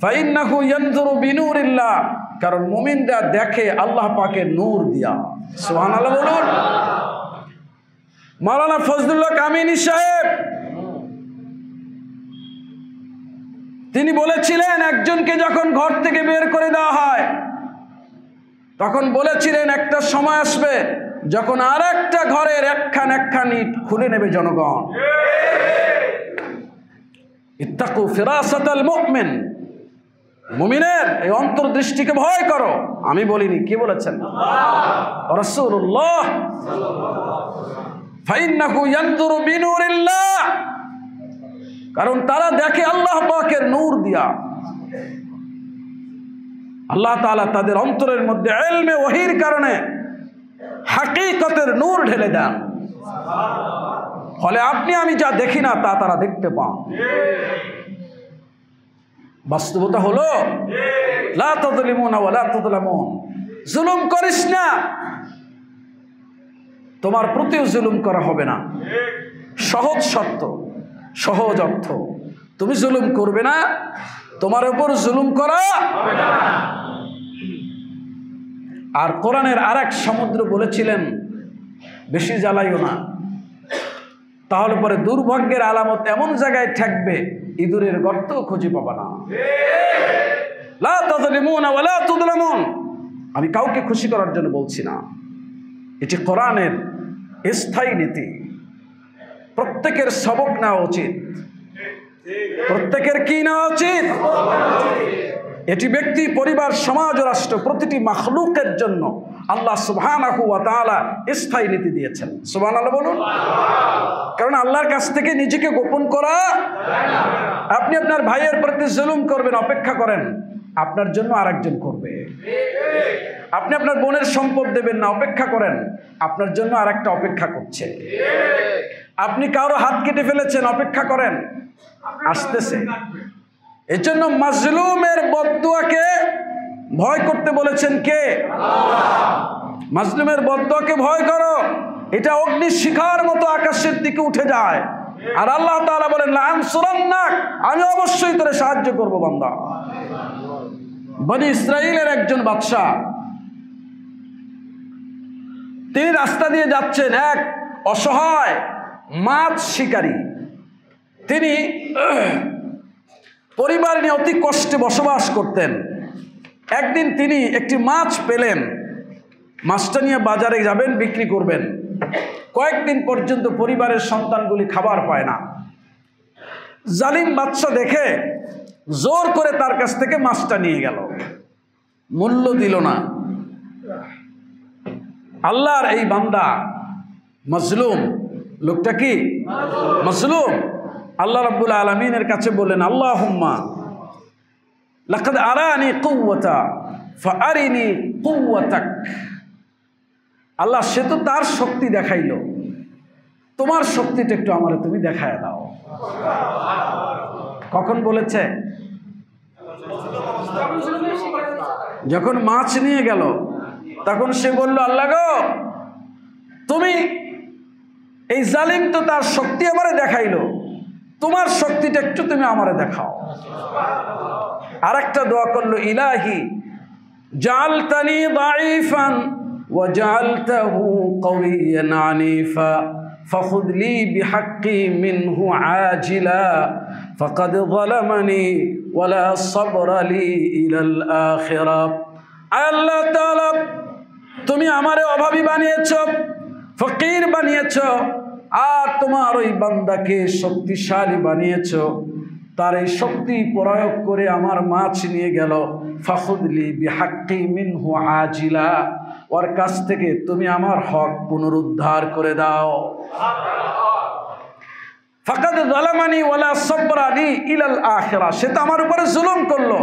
ফাইন্নাহু ইয়ানজুরু বিনুরিল্লাহ, কারণ মুমিনরা দেখে আল্লাহ পাকের নূর দিয়া। সুবহানাল্লাহ বলুন। মাওলানা ফজলুল্লাহ কামিনী সাহেব তিনি বলেছিলেন, একজনকে যখন ঘর থেকে বের করে দেওয়া হয় তখন বলেছিলেন একটা সময় আসবে যখন আর একটা ঘরের একখান ইট খুলে নেবে জনগণ। ইত্তাকু ফিরাসাতাল মুমিন, মুমিনের এই অন্তর্দৃষ্টিকে ভয় করো। আমি বলিনি, কে বলেছেন? আল্লাহ। রাসূলুল্লাহ ফাইন্নাহু ইয়ানজুরু বিনুরিল্লাহ, কারণ তারা দেখে আল্লাহ পাকের নূর দিয়া। আল্লাহ তাআলা তাদের অন্তরের মধ্যে ইলমে ওহীর কারণে হাকিকতের নূর ঢেলে দেন। ফলে আপনি আমি যা দেখি না তা তারা দেখতে পান। বাস্তবতা হলো লা তাযলিমুনা ওয়া লা তুযলামুন। জুলুম করিস না, তোমার প্রতিও জুলুম করা হবে না। সহজ শর্ত, সহজ অর্থ, তুমি জুলুম করবে না, তোমার উপর জুলুম করা হবে না। আর কোরআনের আরেক সমুদ্র বলেছিলেন, বেশি জ্বালাইও না, তাহলে পরে দুর্ভাগ্যের আলামত এমন জায়গায় ঠেকবে ইঁদুরের গর্ত খুঁজে পাবা না। লা তাযলিমুনা ওয়া লা তুযলামুন। আমি কাউকে খুশি করার জন্য বলছি না, এটি কোরআনের স্থায়ী নীতি। প্রত্যেকের সবক নেওয়া উচিত। প্রত্যেকের কি নেওয়া উচিত? এটি ব্যক্তি, পরিবার, সমাজ ও রাষ্ট্র প্রতিটি মাখলুকের জন্য আল্লাহ সুবহানাহু ওয়া তাআলা স্থায়ী নীতি দিয়েছেন। সুবহানাল্লাহ বলুন। কারণ আল্লাহর কাছ থেকে নিজেকে গোপন করা যায় না। আপনি আপনার ভাইয়ের প্রতি জুলুম করবেন, অপেক্ষা করেন, আপনার জন্য আরেকজন করবে। আপনি আপনার বোনের সম্পদ দেবেন না, অপেক্ষা করেন, আপনার জন্য আরেকটা অপেক্ষা করছে। আপনি কারো হাত কেটে ফেলেছেন, অপেক্ষা করেন, আসতেছে। এর জন্য মাজলুমের বদদুয়াকে ভয় করতে বলেছেন কে? আল্লাহ। মাজলুমের বদদুয়াকে ভয় করো, এটা অগ্নি শিখার মতো আকাশের দিকে উঠে যায়। আর আল্লাহ তাআলা বলেন, লাআনসুরান্নাক, আমি অবশ্যই তোরে সাহায্য করব বান্দা। বনি ইসরাইলের একজন বাদশা তিনি রাস্তা দিয়ে যাচ্ছেন, এক অসহায় মাছ শিকারী, তিনি পরিবার নিয়ে অতি কষ্টে বসবাস করতেন। একদিন তিনি একটি মাছ পেলেন, মাছটা নিয়ে বাজারে যাবেন, বিক্রি করবেন। কয়েকদিন পর্যন্ত পরিবারের সন্তানগুলি খাবার পায় না। জালিম বাদশা দেখে জোর করে তার কাছ থেকে মাছটা নিয়ে গেল, মূল্য দিল না। আল্লাহর এই বান্দা মজলুম, লোকটা কি মজলুম, আল্লাহ রাব্বুল আলামিনের কাছে বললেন, আল্লাহুম্মা লাকাদ আরানি কুওয়াতা ফাআরিনি কুওয়াতাক। আল্লাহ, সে তো তার শক্তি দেখাইলো, তোমার শক্তিটা একটু আমারে তুমি দেখায় দাও। কখন বলেছে? যখন মাছ নিয়ে গেল তখন সে বলল, আল্লাহ গো, তুমি, এই জালিম তো তার শক্তি আমারে দেখাইলো, তোমার শক্তিটা একটু তুমি আমারে দেখাও। আর একটা দোয়া করলো, ইলাহি জাআলতানি দাঈফান ওয়া জাআলতাহু কাওয়িয়ান আনিফা ফাখুদ লি বিহাক্কি মিনহু আজিলা ফাকাদ যালামানি ওয়ালা সাবরা লি ইলাল আখিরাহ। আল্লাহ তাআলা, তুমি আমারে অভাবী বানিয়েছো, ফকির বানিয়েছো, আর তোমার ওই বান্দাকে শক্তিশালী বানিয়েছো। তার এই শক্তি প্রয়োগ করে আমার মাছ নিয়ে গেল। ফাখুদলি বিহাক্কি মিনহু আজিলা, ওর কাছ থেকে তুমি আমার হক পুনরুদ্ধার করে দাও। ফাকাদ যালামানি ওয়ালা সাবরা লি ইলাল আখিরাহ, সে তো আমার উপরে জুলুম করলো,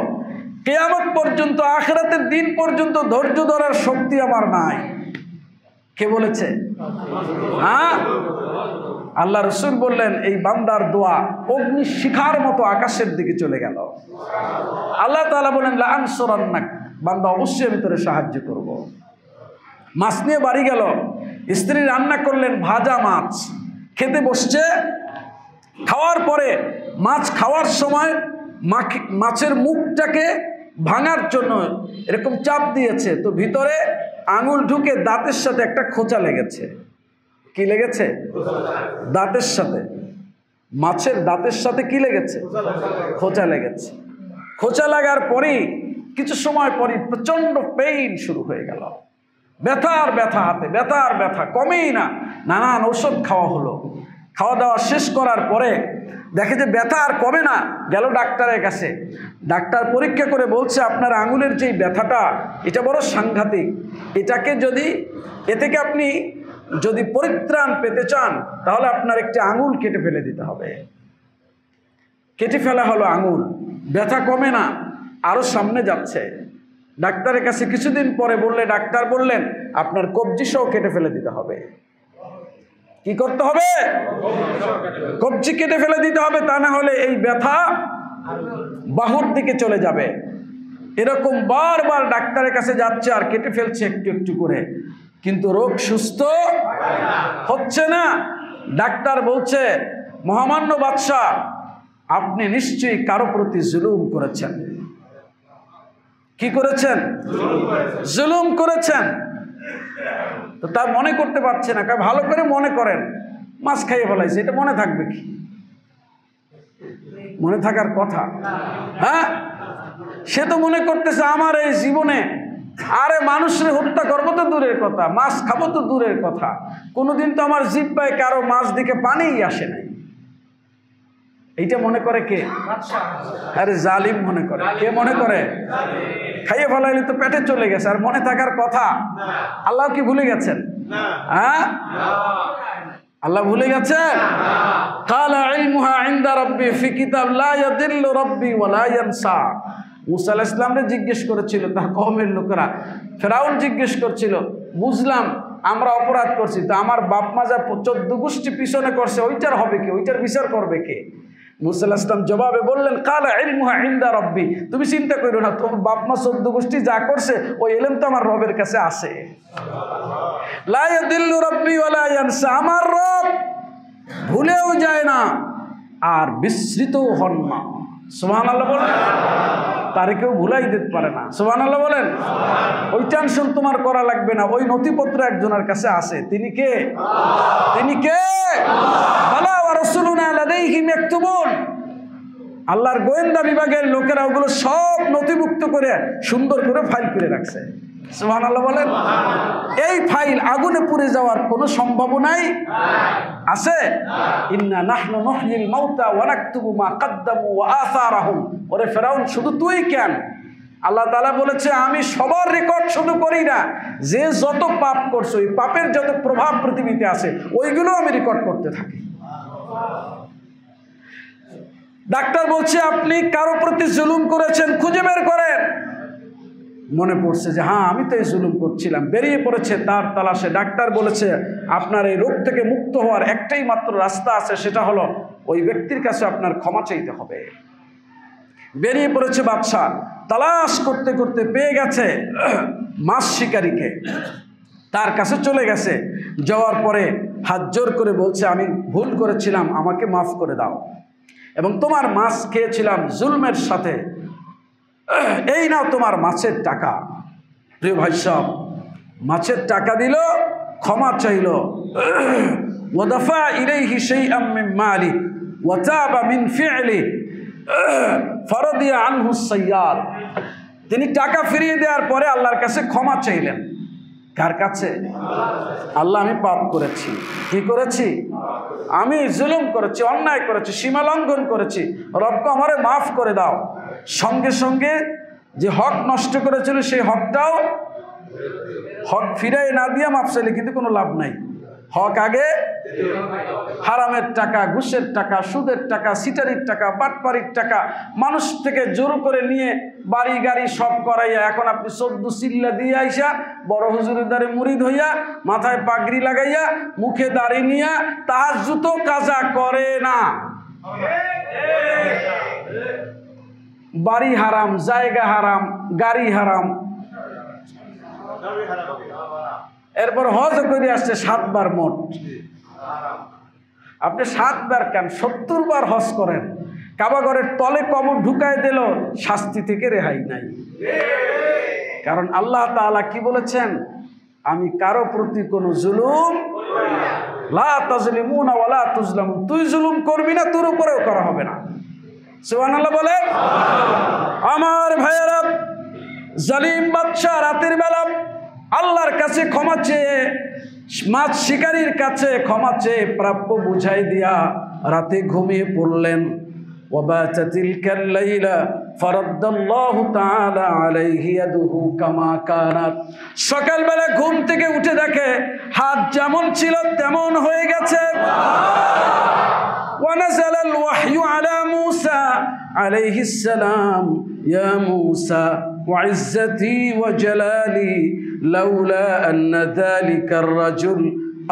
কিয়ামত পর্যন্ত, আখিরাতের দিন পর্যন্ত ধৈর্য ধরার শক্তি আমার নাই। কে বলেছে? হ্যাঁ, আল্লাহ রসুল বললেন, এই বান্দার দোয়া অগ্নি শিখার মতো আকাশের দিকে চলে গেল। আল্লাহ তাআলা বলেন, লা আনসুরান্নাক, বান্দা অবশ্যই আমি তোরে সাহায্য করব। মাছ নিয়ে বাড়ি গেল, স্ত্রী রান্না করলেন ভাজা মাছ, খেতে বসছে। খাওয়ার পরে মাছ খাওয়ার সময় মাছের মুখটাকে ভাঙার জন্য এরকম চাপ দিয়েছে, তো ভিতরে আঙুল ঢুকে দাঁতের সাথে একটা খোঁচা লেগেছে। কি লেগেছে? দাঁতের সাথে, মাছের দাঁতের সাথে কি লেগেছে? খোঁচা লেগেছে। খোঁচা লাগার পরেই কিছু সময় পরই প্রচন্ড পেইন শুরু হয়ে গেল, ব্যথা আর ব্যথা, হাতে ব্যথা আর ব্যথা, কমেই না। নানান ওষুধ খাওয়া হলো। খাওয়া দাওয়া শেষ করার পরে দেখে যে ব্যথা আর কমে না, গেল ডাক্তারের কাছে। ডাক্তার পরীক্ষা করে বলছে, আপনার আঙুলের যেই ব্যথাটা, এটা বড় সাংঘাতিক, এটাকে এ থেকে আপনি যদি পরিত্রাণ পেতে চান তাহলে আপনার একটি আঙুল কেটে ফেলে দিতে হবে। কেটে ফেলা হলো আঙুল, ব্যথা কমে না, আরো সামনে যাচ্ছে। ডাক্তারের কাছে কিছুদিন পরে ডাক্তার বললেন, আপনার কবজি সহ কেটে ফেলে দিতে হবে। কি করতে হবে? কবজি কেটে ফেলে দিতে হবে, তা না হলে এই ব্যথা বাহুর দিকে চলে যাবে। এরকম বারবার ডাক্তারের কাছে যাচ্ছে আর কেটে ফেলছে একটু একটু করে, কিন্তু রোগ সুস্থ হচ্ছে না। ডাক্তার বলছে, মহামান্য বাদশা, আপনি নিশ্চয়ই কারো প্রতি জুলুম করেছেন। কি করেছেন? জুলুম করেছেন। তো তা মনে করতে পারছে না, ভালো করে মনে করেন, মাছ খাইয়ে ফেলাইছে, এটা মনে থাকবে কি? মনে থাকার কথা? হ্যাঁ, সে তো মনে করতেছে আমার এই জীবনে আরে মানুষের হত্যা করবো তো দূরের কথা, মাছ খাবো তো দূরের কথা, কোনোদিন তো আমার জিহ্বায় কারো মাছ দিকে পানিই আসে নাই। এইটা মনে করে কে? আরে জালিম মনে করে। কে মনে করে? খাইয়ে ফেলাইলে তো পেটে চলে গেছে, আর মনে থাকার কথা? আল্লাহ কি ভুলে গেছেন? হ্যাঁ, আল্লাহ ভুলে গেছেন? কালা ইলমুহা ইনদা রাব্বি ফি কিতাব লা ইয়াদিল্লু রাব্বি ওয়া লা ইয়ানসা। মুসা আলাইহিস সালামকে জিজ্ঞেস করেছিল তার কওমের লোকেরা, ফেরাউন জিজ্ঞেস করছিল, বুঝলাম আমরা অপরাধ করছি, তো আমার বাপ মা যা 14 গোষ্ঠী পিছনে করছে ওইটার হবে কি? ওইটার বিচার করবে কে? মুসা আলাইহিস সালাম জবাবে বললেন, কালা ইলমুহা ইনদা রাব্বি, তুমি চিন্তা করো না, তোমার বাপ মা 14 গোষ্ঠী যা করছে ওই ইলম তো আমার রবের কাছে আছে। লা ইয়াদিল্লু রাব্বি ওয়া লা ইয়ানসা, আমার রব ভুলেও যায় না আর বিস্মৃতও হন না। সুবহানাল্লাহ বলেন। তারে কেউ ভুলাই দিতে পারে না। সুবহানাল্লাহ বলেন। ওই টেনশন তোমার করা লাগবে না। ওই নথিপত্র একজনের কাছে আছে। তিনি কে? তিনি কে? বালা ওয়া রাসূলুনা লাদাইহিম ইয়াকতুবুন। আল্লাহর গোয়েন্দা বিভাগের লোকেরা ওগুলো সব নথিভুক্ত করে সুন্দর করে ফাইল করে রাখছে। সুবহানাল্লাহ বলেন। এই ফাইল আগুনে পুড়ে যাওয়ার কোনো সম্ভাবনাই আছে? ইন্না নাহনু নুহয়িল মাউতা ওয়া নাকতুবু মা কদ্দামু ওয়া আসারাহুম। ওরে ফেরাউন, শুধু তুই কেন? আল্লাহ তাআলা বলেছে আমি সবার রেকর্ড শুধু করি না, যে যত পাপ করছে ওই পাপের যত প্রভাব পৃথিবীতে আছে ওইগুলো আমি রেকর্ড করতে থাকি। ডাক্তার বলছে আপনি কারো প্রতি জুলুম করেছেন, খুঁজে বের করেন। মনে পড়ছে যে হ্যাঁ আমি তো এই জুলুম করছিলাম, বেরিয়ে পড়েছে তার তালাশে। ডাক্তার বলেছে আপনার এই রোগ থেকে মুক্ত হওয়ার একটাই মাত্র রাস্তা আছে, সেটা হলো ওই ব্যক্তির কাছে আপনার ক্ষমা চাইতে হবে। বেরিয়ে পড়েছে বাদশা, তালাশ করতে করতে পেয়ে গেছে মাছ শিকারীকে, তার কাছে চলে গেছে। যাওয়ার পরে হাত জোর করে বলছে আমি ভুল করেছিলাম, আমাকে মাফ করে দাও, এবং তোমার মাছ খেয়েছিলাম জুলমের সাথে, এই নাও তোমার মাছের টাকা। প্রিয় ভাই সাহেব, মাছের টাকা দিল, ক্ষমা চাইল। ওয়াদাফা ইলাইহি শাইআম মিন মালি ওয়া তাবা মিন ফি'লি ফারাদিয়া আনহু সাইয়্যাদ। তিনি টাকা ফিরিয়ে দেওয়ার পরে আল্লাহর কাছে ক্ষমা চাইলেন। কার কাছে? আল্লাহ আমি পাপ করেছি, কি করেছি? আমি জুলুম করেছি, অন্যায় করেছি, সীমা লঙ্ঘন করেছি, রব্ব আমারে মাফ করে দাও। সঙ্গে সঙ্গে যে হক নষ্ট করেছিল সেই হকটাও, হক ফিরাই না দিয়ে মাফ চাইলে কিন্তু কোনো লাভ নাই। হক আগে, হারামের টাকা, ঘুষের টাকা, সুদের টাকা, সিটারির টাকা, বাটপারির টাকা মানুষ থেকে জোর করে নিয়ে বাড়ি গাড়ি সব করাইয়া এখন আপনি 14 চিল্লা দিয়ে আইসা বড় হুজুরের দ্বারে মুরিদ হইয়া মাথায় পাগড়ি লাগাইয়া মুখে দাড়ি নিয়া তাহাজ্জুদ কাজা করে না। বাড়ি হারাম, জায়গা হারাম, গাড়ি হারাম, এরপর হজ করে আসছে 7 বার মোট। আপনি 7 বার কেন 70 বার হজ করেন, কাবাঘরের তলে কবর ঢুকায় দিল, শাস্তি থেকে রেহাই নাই। কারণ আল্লাহ তাআলা কি বলেছেন? আমি কারো প্রতি কোনো জুলুম, লা তাজলিমুনা ওয়া লা তুজলামুন। তুই জুলুম করবি না, তোর উপরেও করা হবে না। সুবহানাল্লাহ বলেন। আমার ভাইয়েরা, জালিম বাদশা রাতের বেলা আল্লাহর কাছে ক্ষমা চেয়ে, মাছ শিকারীর কাছে ক্ষমা চেয়ে প্রাপ্য বুঝাই দিয়া রাতে ঘুমিয়ে পড়লেন। ওয়াবাতা তিলকাল লাইলা ফারাদ্দাল্লাহু তাআলা আলাইহি ইয়াদুহু কামা কানাত। সকালবেলা ঘুম থেকে উঠে দেখে হাত যেমন ছিল তেমন হয়ে গেছে। ونزل الوحي على موسى عليه السلام يا موسى وعزتي وجلالي لولا أن ذلك الرجل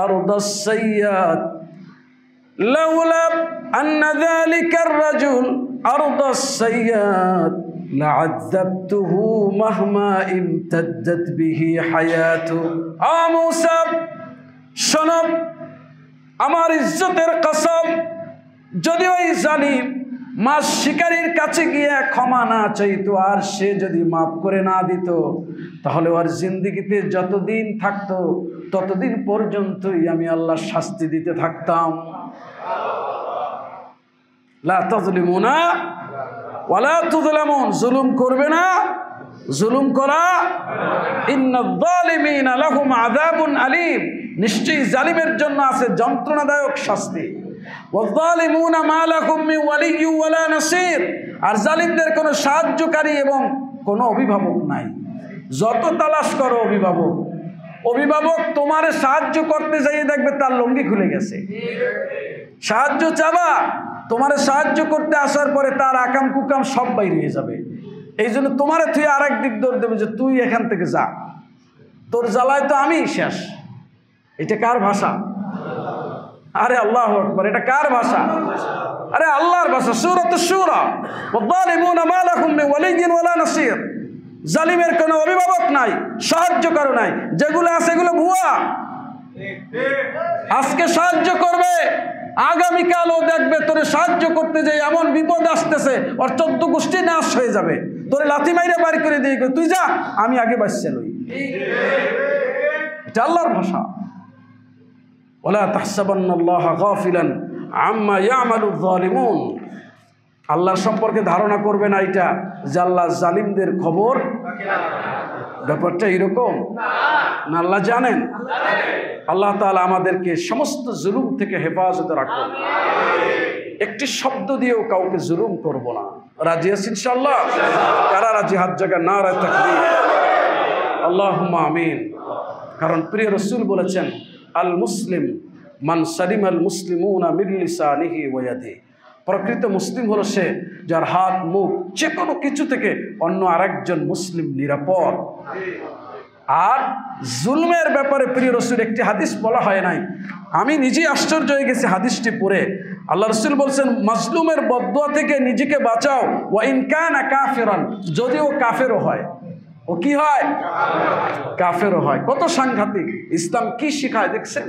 أرضى الصياد لولا أن ذلك الرجل أرضى الصياد لعذبته مهما امتدت به حياته। موسى শোনো, আমার ইজ্জতের কসম, যদি ওই জালিম মাছ শিকারীর কাছে গিয়ে ক্ষমা না চাইতো আর সে যদি মাফ করে না দিত, তাহলে ওর জিন্দেগিতে যতদিন থাকতো ততদিন পর্যন্তই আমি আল্লাহ শাস্তি দিতে থাকতাম। লা তাজলিমুনা ওয়া লা তুজলামুন। জুলুম করবে না, জুলুম করা। ইন্নায যালিমিনা লাহুম আযাবুন আলীম। নিশ্চয়ই জালিমের জন্য আছে যন্ত্রণাদায়ক শাস্তি। ওয়ায-যালিমুনা মা লাহুম মিন ওয়ালিয়্যিন ওয়া লা নাসীর। আর জালিমদের কোনো সাহায্যকারী এবং কোনো অভিভাবক নাই। যত তালাশ করো অভিভাবক, অভিভাবক তোমারে সাহায্য করতে যাইয়ে দেখবে তার লঙ্গি খুলে গেছে। সাহায্য চাবা, তোমারে সাহায্য করতে আসার পরে তার আকাম কুকাম সব বাইরে হয়ে যাবে। এই জন্য তোমারে তুই আর এক দিক দৌড় দেবে যে তুই এখান থেকে যা, তোর জ্বালায় তো আমি শেষ। এটা কার ভাষা? আরে আল্লাহু আকবার, এটা কার ভাষা? আরে আল্লাহর ভাষা। সূরাতুশ শূরা, ওয়ায-যালিমুনা মা লাহুম মিন ওয়ালিয়্যিন ওয়া লা নাসীর। জালিমের কোনো অভিভাবক নাই, সাহায্যকারী নাই, যেগুলো আছে এগুলো ভুয়া। আজকে সাহায্য করবে, আগামীকালও দেখবে তোরে সাহায্য করতে যে এমন বিপদ আসতেছে, ওর 14 গোষ্ঠী নাশ হয়ে যাবে। তোরে লাথি মাইরে বাড়ি করে দিয়ে তুই যা, আমি আগে বাঁচছে লই। এটা আল্লাহর ভাষা। ওয়ালা তাহসাবান্নাল্লাহা গাফিলান আম্মা ইয়ামালুয যালিমুন। আল্লাহর সম্পর্কে ধারণা করবে না এটা যে আল্লাহ জালিমদের খবর। ব্যাপারটা এরকম না, আল্লাহ জানেন। আল্লাহ তাআলা আমাদেরকে সমস্ত জুলুম থেকে হেফাজতে রাখুন। একটি শব্দ দিয়েও কাউকে জুলুম করব না। রাজি আছেন ইনশাআল্লাহ? কারা রাজি? হাত জায়গা নারে তাকবীর, আল্লাহুম্মা আমিন। কারণ প্রিয় রাসূল বলেছেন, আল মুসলিম মান সালিমাল মুসলিমুনা মিন লিসানিহি ওয়া ইয়াদিহি। প্রকৃত মুসলিম হলো সে যার হাত মুখ যে কোনো কিছু থেকে অন্য আরেকজন মুসলিম নিরাপদ। আর জুলমের ব্যাপারে প্রিয় রাসূল একটি হাদিস বলা হয় নাই, আমি নিজেই আশ্চর্য হয়ে গেছি হাদিসটি পড়ে। আল্লাহ রাসূল বলছেন, মাজলুমের বদদুয়া থেকে নিজেকে বাঁচাও, ওয়া ইন কানা কাফিরান, যদিও কাফেরও হয়। ও কি হয়? কাফেরও হয়। কত সাংঘাতিক! ইসলাম কি শিখায় দেখছেন?